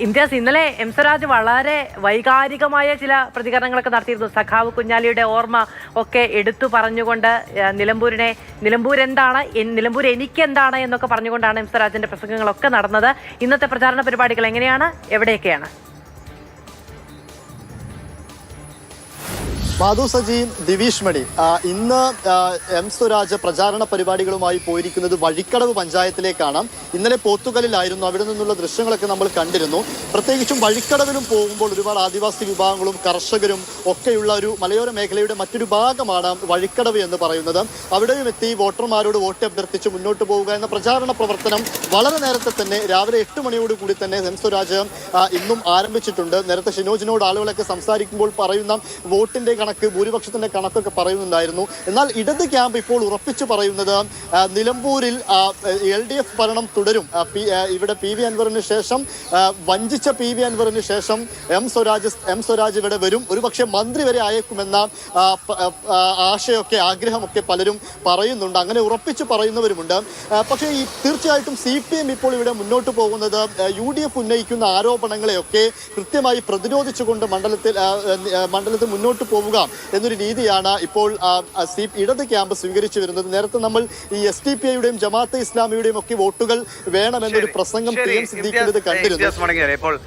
India's ഇന്നലെ M Swaraj വളരെ വൈകാരികമായ ചില പ്രതികരണങ്ങളൊക്കെ നടത്തിയിരുന്നു. സഖാവ് കുഞ്ഞാലിയുടെ ഓർമ്മ ഒക്കെ എടുത്തു പറഞ്ഞുകൊണ്ട് നിലമ്പൂർ എന്താണ്, നിലമ്പൂർ എനിക്കെന്താണ് എന്നൊക്കെ പറഞ്ഞുകൊണ്ടാണ് എം സ്വരാജിന്റെ പ്രസംഗങ്ങളൊക്കെ നടന്നത്. ഇന്നത്തെ പ്രചാരണ പരിപാടികൾ എങ്ങനെയാണ്, എവിടെയൊക്കെയാണ്? മാധു സജി, ദിവീഷ് മണി, ഇന്ന് എം സ്വരാജ് പ്രചാരണ പരിപാടികളുമായി പോയിരിക്കുന്നത് വഴിക്കടവ് പഞ്ചായത്തിലേക്കാണ്. ഇന്നലെ പോത്തുകലിലായിരുന്നു. അവിടെ നിന്നുള്ള ദൃശ്യങ്ങളൊക്കെ നമ്മൾ കണ്ടിരുന്നു. പ്രത്യേകിച്ചും വഴിക്കടവിലും പോകുമ്പോൾ ഒരുപാട് ആദിവാസി വിഭാഗങ്ങളും കർഷകരും ഒക്കെയുള്ള ഒരു മലയോര മേഖലയുടെ മറ്റൊരു ഭാഗമാണ് വഴിക്കടവ് എന്ന് പറയുന്നത്. അവിടെയും എത്തി വോട്ടർമാരോട് വോട്ട് അഭ്യർത്ഥിച്ച് മുന്നോട്ട് പോവുക എന്ന പ്രചാരണ പ്രവർത്തനം വളരെ നേരത്തെ തന്നെ രാവിലെ 8 മണിയോട് കൂടി തന്നെ എം സ്വരാജ് ഇന്നും ആരംഭിച്ചിട്ടുണ്ട്. നേരത്തെ ഷിനോജിനോട് ആളുകളൊക്കെ സംസാരിക്കുമ്പോൾ പറയുന്ന വോട്ടിന്റെ ഭൂരിപക്ഷത്തിന്റെ കണക്കൊക്കെ പറയുന്നുണ്ടായിരുന്നു. എന്നാൽ ഇടത് ക്യാമ്പ് ഇപ്പോൾ ഉറപ്പിച്ചു പറയുന്നത് നിലമ്പൂരിൽ LDF ഭരണം തുടരും. ഇവിടെ PV അൻവറിന് ശേഷം വഞ്ചിച്ച PV അൻവറിന് ശേഷം എം സ്വരാജ് ഇവിടെ വരും. ഒരുപക്ഷെ മന്ത്രി വരെ അയക്കുമെന്ന ആഗ്രഹമൊക്കെ പലരും പറയുന്നുണ്ട്. അങ്ങനെ ഉറപ്പിച്ചു പറയുന്നവരുമുണ്ട്. പക്ഷേ തീർച്ചയായിട്ടും CPM ഇപ്പോൾ ഇവിടെ മുന്നോട്ട് പോകുന്നത് UDF ഉന്നയിക്കുന്ന ആരോപണങ്ങളെയൊക്കെ കൃത്യമായി പ്രതിരോധിച്ചുകൊണ്ട് മണ്ഡലത്തിൽ മുന്നോട്ട് പോവുക എന്നൊരു രീതിയാണ് ഇപ്പോൾ ഇടത് ക്യാമ്പ് സ്വീകരിച്ചു വരുന്നത്. നേരത്തെ നമ്മൾ ഈ SDPIയുടെയും ജമാഅത്തെ ഇസ്ലാമിയുടെയും ഒക്കെ വോട്ടുകൾ വേണമെന്നൊരു പ്രസംഗം PM സിദ്ദീഖിന്റേത് കണ്ടിരുന്നു.